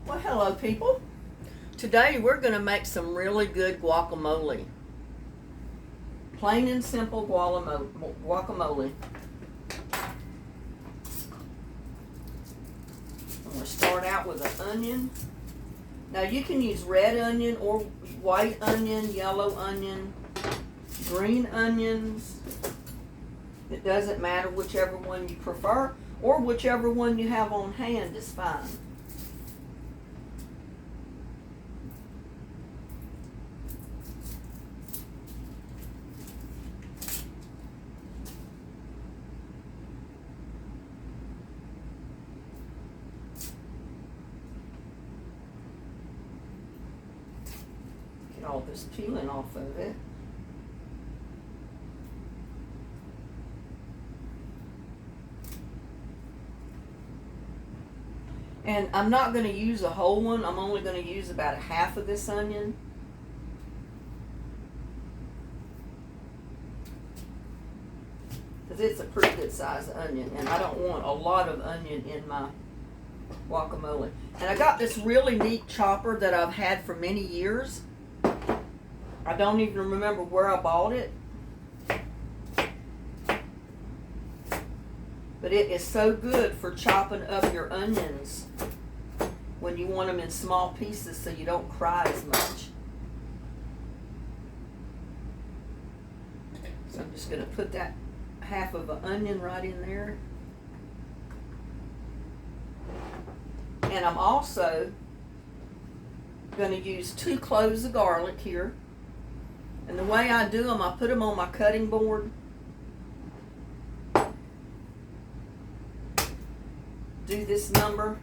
Well, hello people. Today we're going to make some really good guacamole. Plain and simple guacamole. I'm going to start out with an onion. Now you can use red onion or white onion, yellow onion, green onions. It doesn't matter, whichever one you prefer or whichever one you have on hand is fine. Get all this peeling off of it. And I'm not going to use a whole one. I'm only going to use about a half of this onion. Because it's a pretty good size onion. And I don't want a lot of onion in my guacamole. And I got this really neat chopper that I've had for many years. I don't even remember where I bought it. But it is so good for chopping up your onions when you want them in small pieces so you don't cry as much. So I'm just going to put that half of an onion right in there. And I'm also going to use 2 cloves of garlic here. And the way I do them, I put them on my cutting board. Do this number,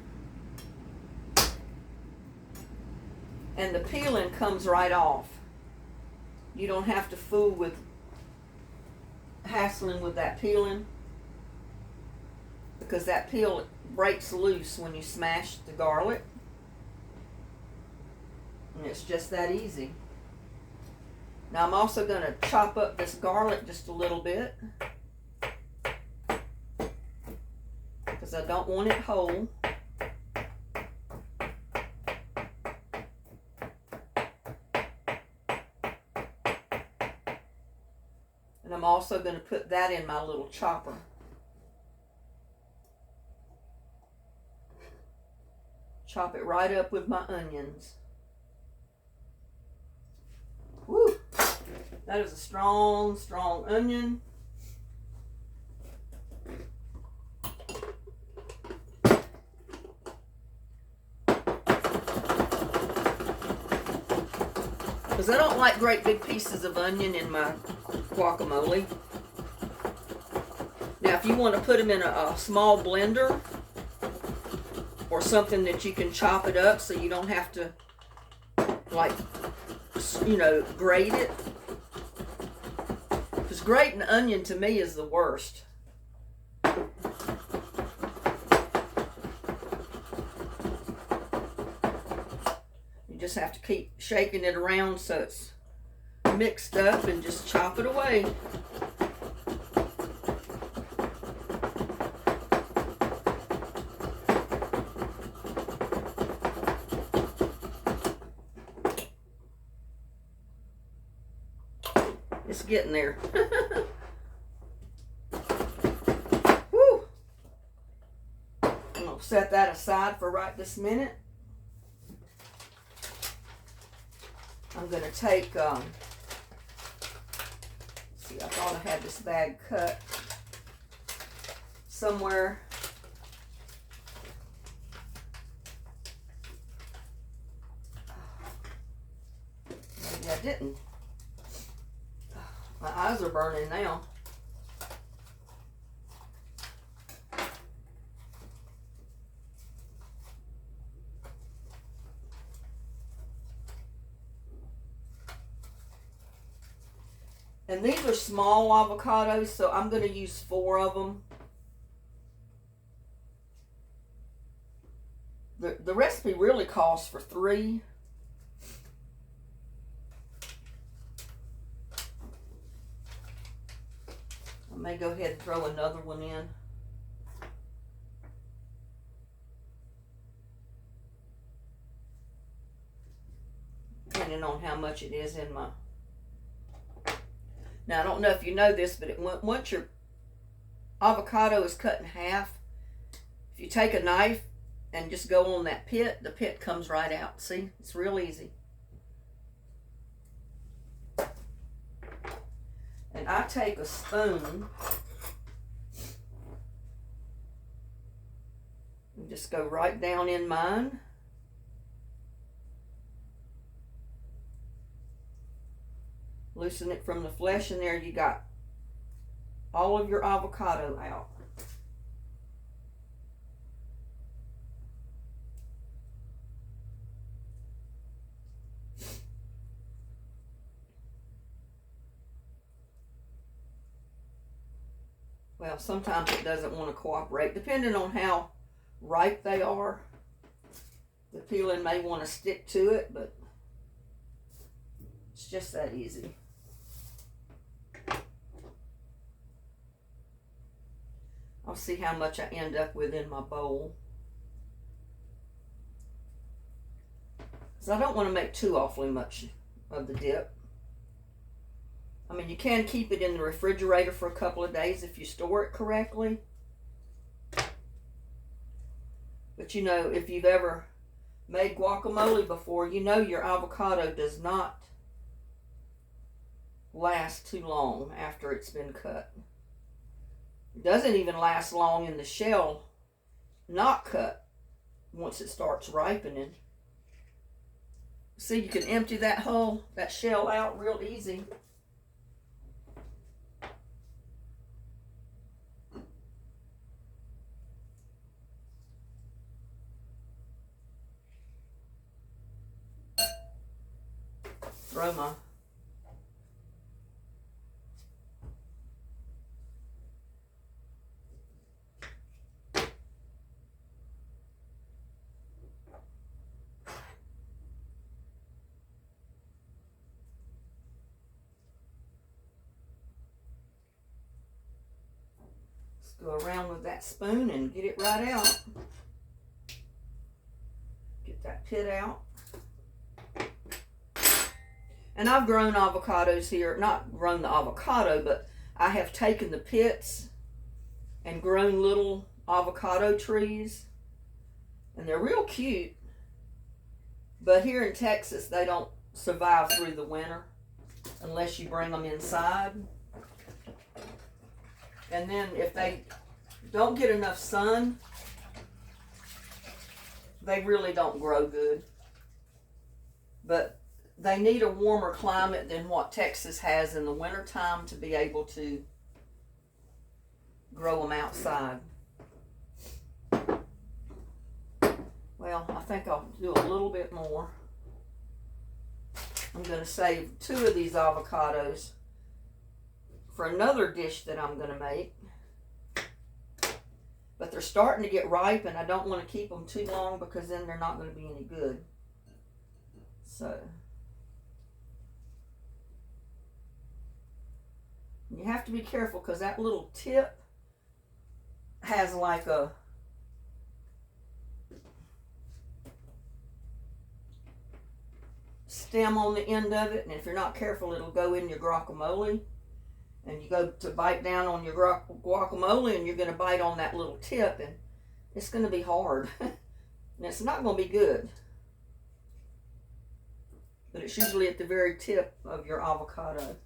and the peeling comes right off. You don't have to fool with hassling with that peeling, because that peel breaks loose when you smash the garlic, and it's just that easy. Now I'm also going to chop up this garlic just a little bit, because I don't want it whole. And I'm also going to put that in my little chopper. Chop it right up with my onions. Woo! That is a strong, strong onion. Because I don't like great big pieces of onion in my guacamole. Now if you want to put them in a small blender or something that you can chop it up so you don't have to, like, you know, grate it. Because grating onion to me is the worst. Just have to keep shaking it around so it's mixed up and just chop it away. It's getting there. Woo! I'm going to set that aside for right this minute. I'm going to take, let's see, I thought I had this bag cut somewhere. Maybe I didn't. My eyes are burning now. And these are small avocados, so I'm going to use 4 of them. The recipe really calls for 3. I may go ahead and throw another one in. depending on how much it is in my. Now, I don't know if you know this, but once your avocado is cut in half, if you take a knife and just go on that pit, the pit comes right out. See, it's real easy. And I take a spoon and just go right down in mine. Loosen it from the flesh, and there you got all of your avocado out. Well, sometimes it doesn't want to cooperate, depending on how ripe they are. The peeling may want to stick to it, but it's just that easy. I'll see how much I end up with in my bowl. Because I don't want to make too awfully much of the dip. I mean, you can keep it in the refrigerator for a couple of days if you store it correctly. But you know, if you've ever made guacamole before, you know your avocado does not last too long after it's been cut. It doesn't even last long in the shell not cut once it starts ripening. See, you can empty that shell out real easy. Throw my go around with that spoon and get it right out. Get that pit out. And I've grown avocados here, not grown the avocado, but I have taken the pits and grown little avocado trees. And they're real cute. But here in Texas, they don't survive through the winter unless you bring them inside. And then if they don't get enough sun, they really don't grow good. But they need a warmer climate than what Texas has in the wintertime to be able to grow them outside. Well, I think I'll do a little bit more. I'm going to save 2 of these avocados for another dish that I'm going to make. But they're starting to get ripe, and I don't want to keep them too long because then they're not going to be any good. So you have to be careful because that little tip has like a stem on the end of it, and if you're not careful, it'll go in your guacamole. And you go to bite down on your guacamole, and you're going to bite on that little tip, and it's going to be hard. And it's not going to be good. But it's usually at the very tip of your avocado.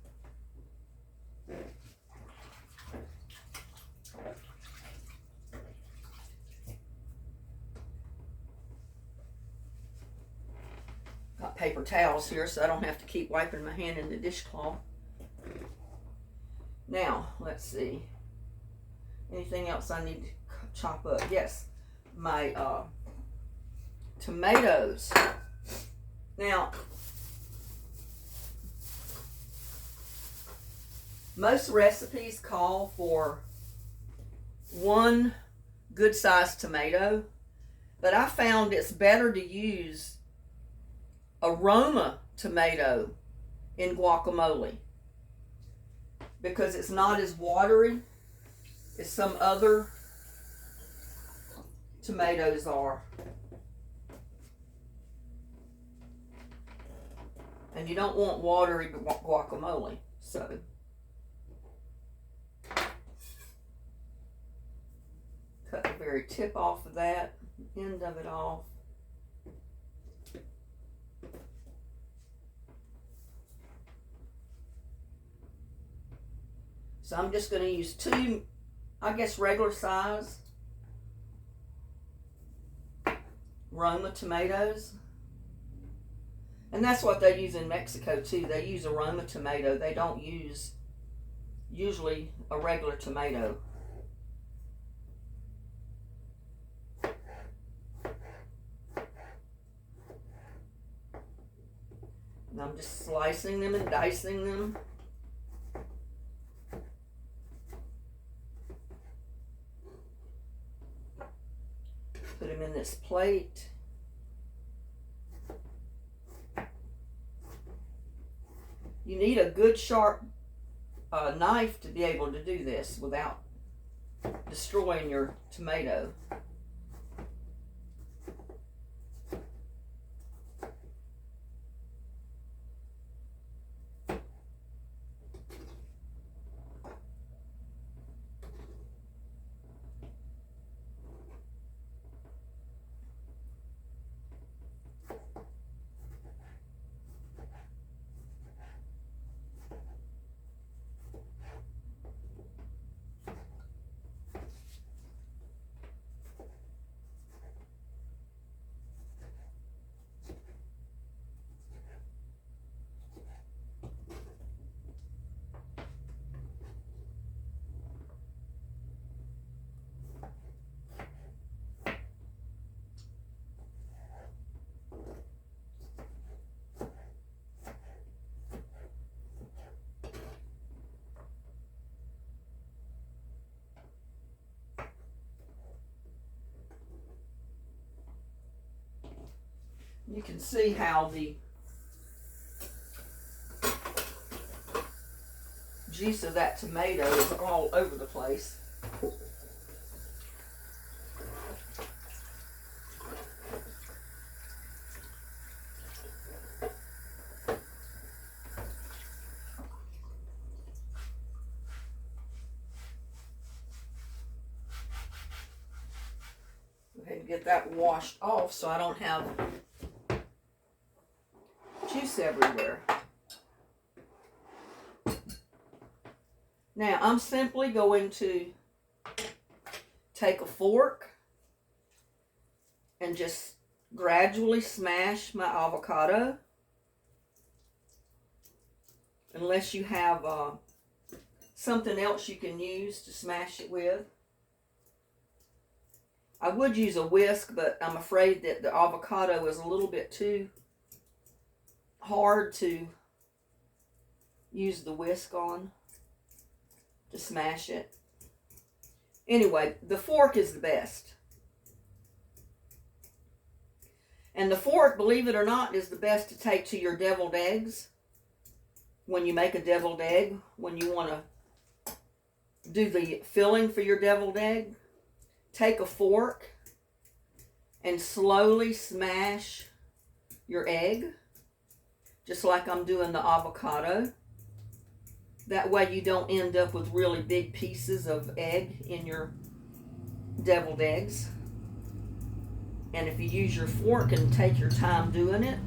Got paper towels here so I don't have to keep wiping my hand in the dishcloth. Now, let's see. Anything else I need to chop up? Yes, my tomatoes. Now, most recipes call for 1 good-sized tomato, but I found it's better to use aroma tomato in guacamole because it's not as watery as some other tomatoes are. And you don't want watery guacamole, so. Cut the very tip off of that, end of it off. So I'm just going to use 2, I guess, regular size Roma tomatoes. And that's what they use in Mexico too. They use a Roma tomato. They don't use usually a regular tomato. And I'm just slicing them and dicing them. Put them in this plate. You need a good sharp knife to be able to do this without destroying your tomato. You can see how the juice of that tomato is all over the place. Go ahead and get that washed off so I don't have juice everywhere. Now I'm simply going to take a fork and just gradually smash my avocado. Unless you have something else you can use to smash it with. I would use a whisk, but I'm afraid that the avocado is a little bit too hard to use the whisk on to smash it. Anyway, the fork is the best. And the fork, believe it or not, is the best to take to your deviled eggs. When you make a deviled egg, when you want to do the filling for your deviled egg, take a fork and slowly smash your egg, just like I'm doing the avocado. That way you don't end up with really big pieces of egg in your deviled eggs. And if you use your fork and take your time doing it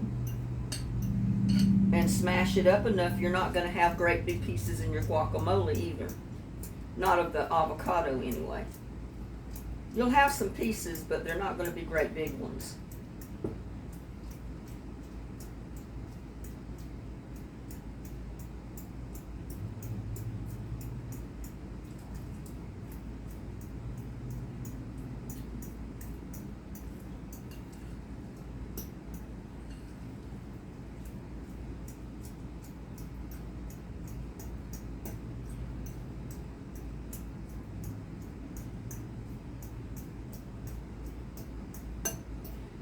and smash it up enough, you're not going to have great big pieces in your guacamole either. Not of the avocado anyway. You'll have some pieces, but they're not going to be great big ones.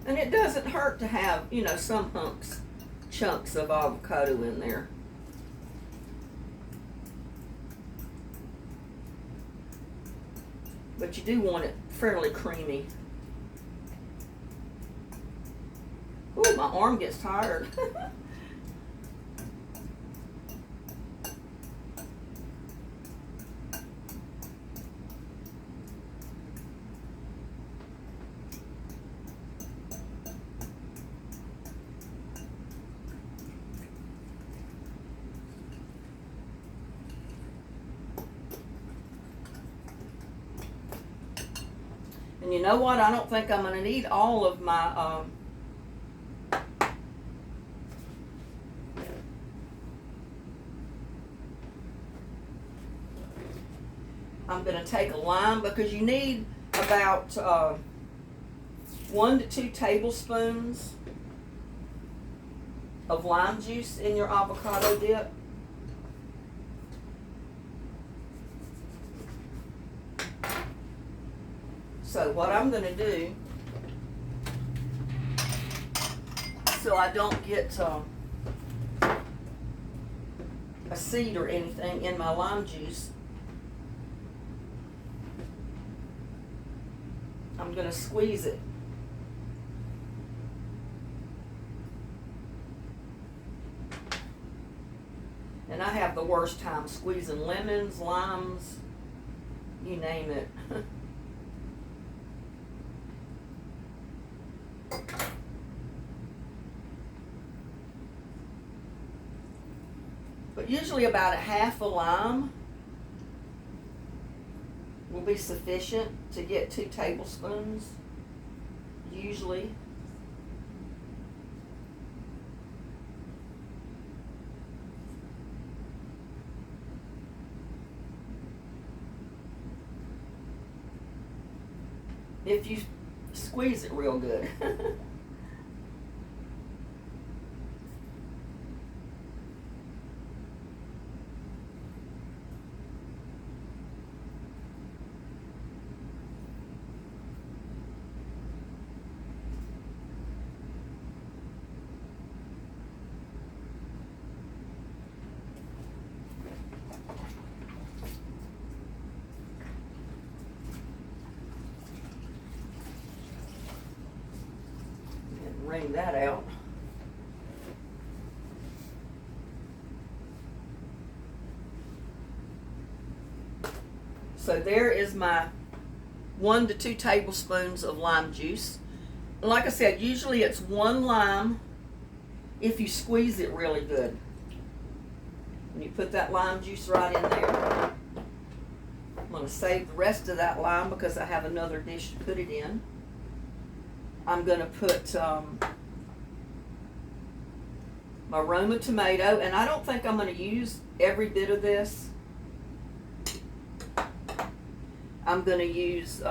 And it doesn't hurt to have, you know, some chunks of avocado in there. But you do want it fairly creamy. Ooh, my arm gets tired. And you know what? I don't think I'm going to need all of my I'm going to take a lime, because you need about 1 to 2 tablespoons of lime juice in your avocado dip. So what I'm going to do, so I don't get a seed or anything in my lime juice, I'm going to squeeze it. And I have the worst time squeezing lemons, limes, you name it. But usually about a half a lime will be sufficient to get 2 tablespoons, usually. If you squeeze it real good. Wring that out. So there is my 1 to 2 tablespoons of lime juice. Like I said, usually it's 1 lime if you squeeze it really good. And you put that lime juice right in there. I'm going to save the rest of that lime because I have another dish to put it in. I'm going to put my Roma tomato, and I don't think I'm going to use every bit of this. I'm going to use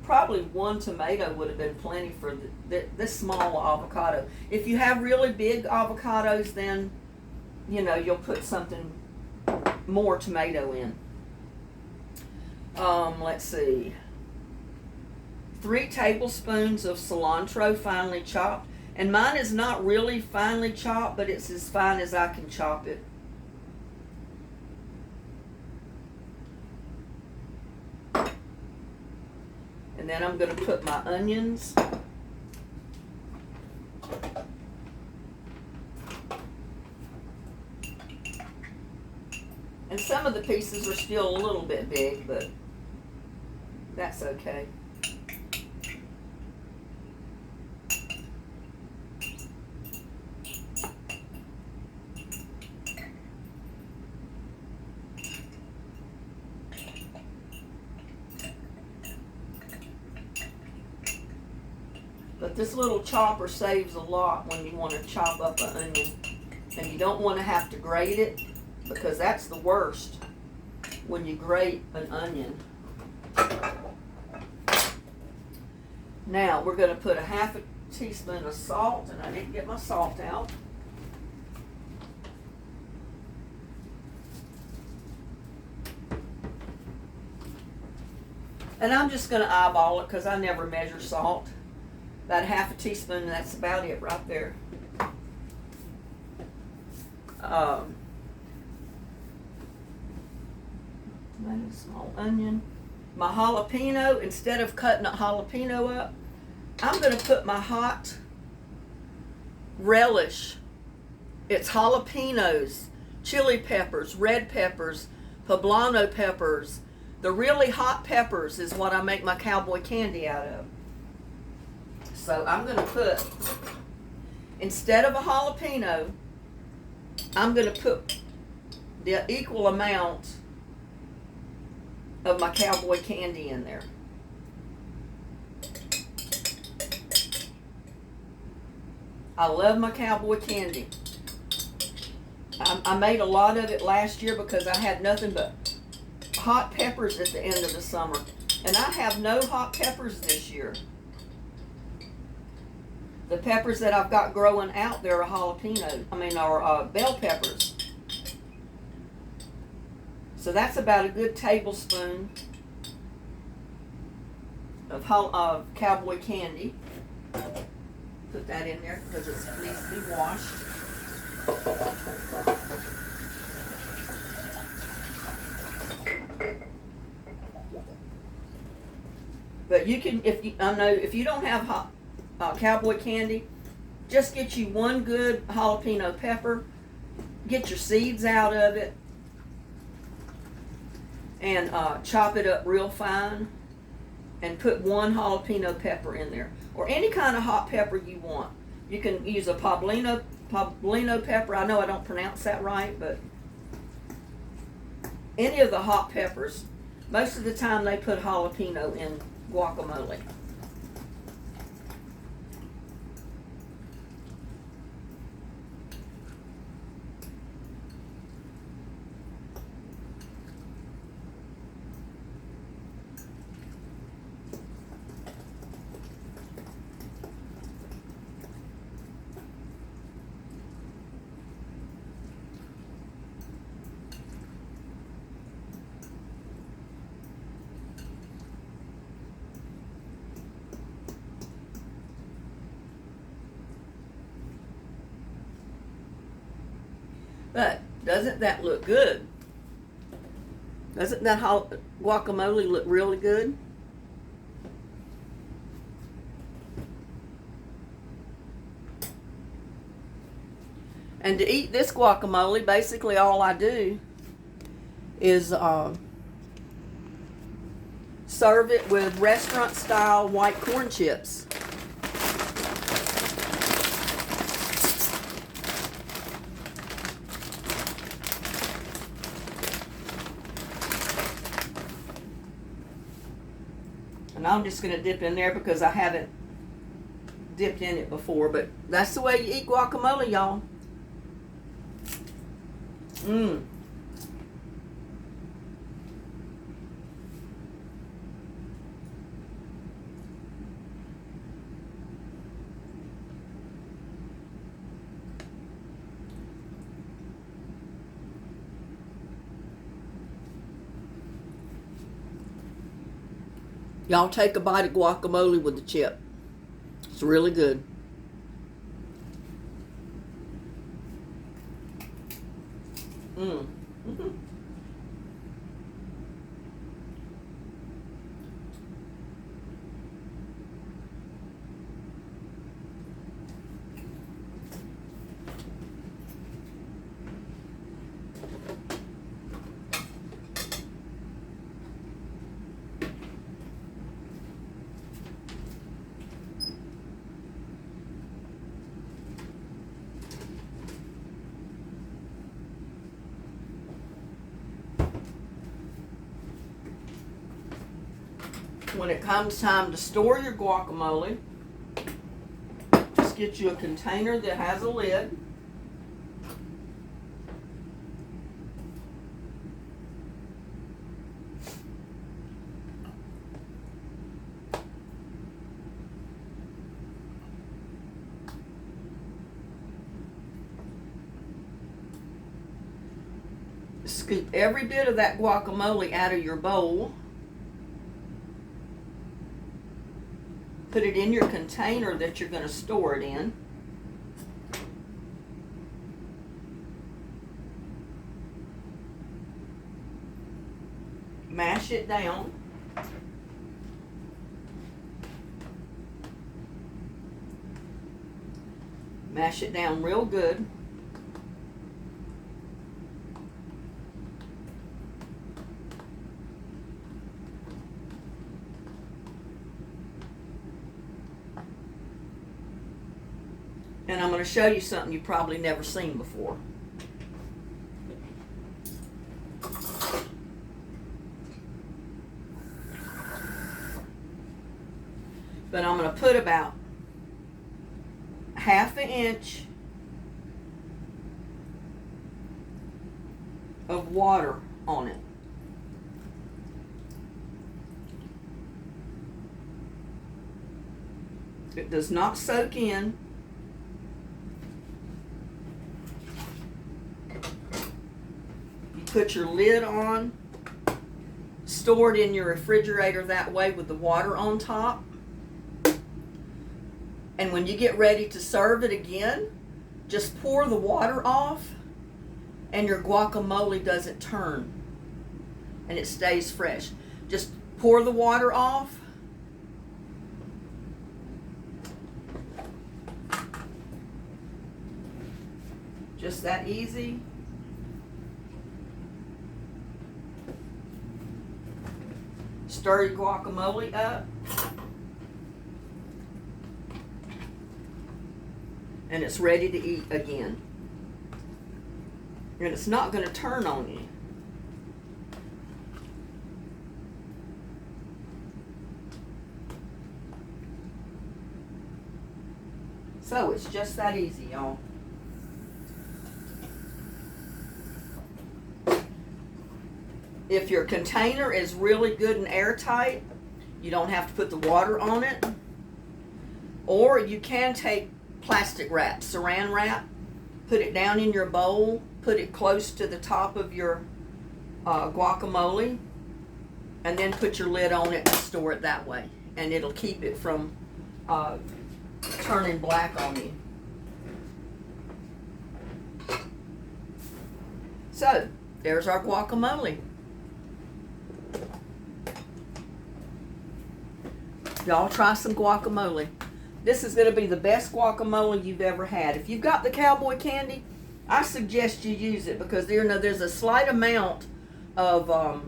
probably 1 tomato would have been plenty for this small avocado. If you have really big avocados, then you know you'll put something more tomato in. Let's see. 3 tablespoons of cilantro finely chopped. And mine is not really finely chopped, but it's as fine as I can chop it. And then I'm going to put my onions. And some of the pieces are still a little bit big, but that's okay. But this little chopper saves a lot when you want to chop up an onion. And you don't want to have to grate it, because that's the worst, when you grate an onion. Now we're going to put a half a teaspoon of salt, and I didn't get my salt out. And I'm just going to eyeball it because I never measure salt. About half a teaspoon, and that's about it right there. Tomato, small onion. My jalapeno, instead of cutting a jalapeno up, I'm going to put my hot relish. It's jalapenos, chili peppers, red peppers, poblano peppers. The really hot peppers is what I make my cowboy candy out of. So I'm going to put, instead of a jalapeno, I'm going to put the equal amount of my cowboy candy in there. I love my cowboy candy. I made a lot of it last year because I had nothing but hot peppers at the end of the summer. And I have no hot peppers this year. The peppers that I've got growing out there are are bell peppers. So that's about a good tablespoon of cowboy candy. Put that in there because it needs to be washed. But you can, if you don't have hot cowboy candy, just get you one good jalapeno pepper, get your seeds out of it, and chop it up real fine, and put one jalapeno pepper in there, or any kind of hot pepper you want. You can use a poblano pepper. I know I don't pronounce that right, but any of the hot peppers. Most of the time they put jalapeno in guacamole. But doesn't that look good? Doesn't that guacamole look really good? And to eat this guacamole, basically all I do is serve it with restaurant-style white corn chips. And I'm just going to dip in there because I haven't dipped in it before. But that's the way you eat guacamole, y'all. Mmm. Y'all take a bite of guacamole with the chip. It's really good. Mmm. Mm-hmm. When it comes time to store your guacamole, just get you a container that has a lid. Scoop every bit of that guacamole out of your bowl. Put it in your container that you're going to store it in. Mash it down. Mash it down real good. And I'm going to show you something you've probably never seen before. But I'm going to put about 1/2 inch of water on it. It does not soak in. You put your lid on, store it in your refrigerator that way with the water on top. And when you get ready to serve it again, just pour the water off and your guacamole doesn't turn and it stays fresh. Just pour the water off. Just that easy. Stir your guacamole up. And it's ready to eat again. And it's not going to turn on you. So it's just that easy, y'all. If your container is really good and airtight, you don't have to put the water on it. Or you can take plastic wrap, saran wrap, put it down in your bowl, put it close to the top of your guacamole, and then put your lid on it and store it that way. And it'll keep it from turning black on you. So, there's our guacamole. Y'all try some guacamole. This is going to be the best guacamole you've ever had. If you've got the cowboy candy, I suggest you use it because there's a slight amount of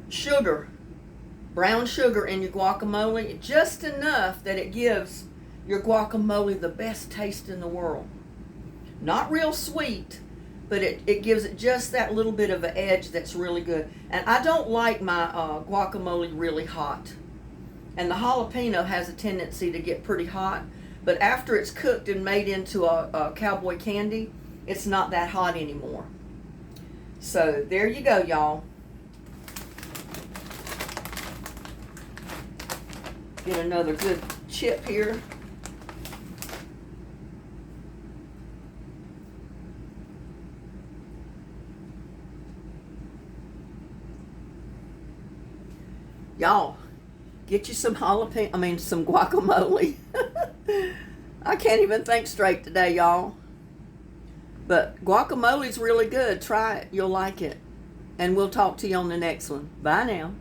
sugar, brown sugar in your guacamole, just enough that it gives your guacamole the best taste in the world. Not real sweet, but it gives it just that little bit of an edge that's really good. And I don't like my guacamole really hot. And the jalapeno has a tendency to get pretty hot, but after it's cooked and made into a cowboy candy, it's not that hot anymore. So there you go, y'all. Get another good chip here. Y'all, get you some some guacamole. I can't even think straight today, y'all. But guacamole's really good. Try it. You'll like it. And we'll talk to you on the next one. Bye now.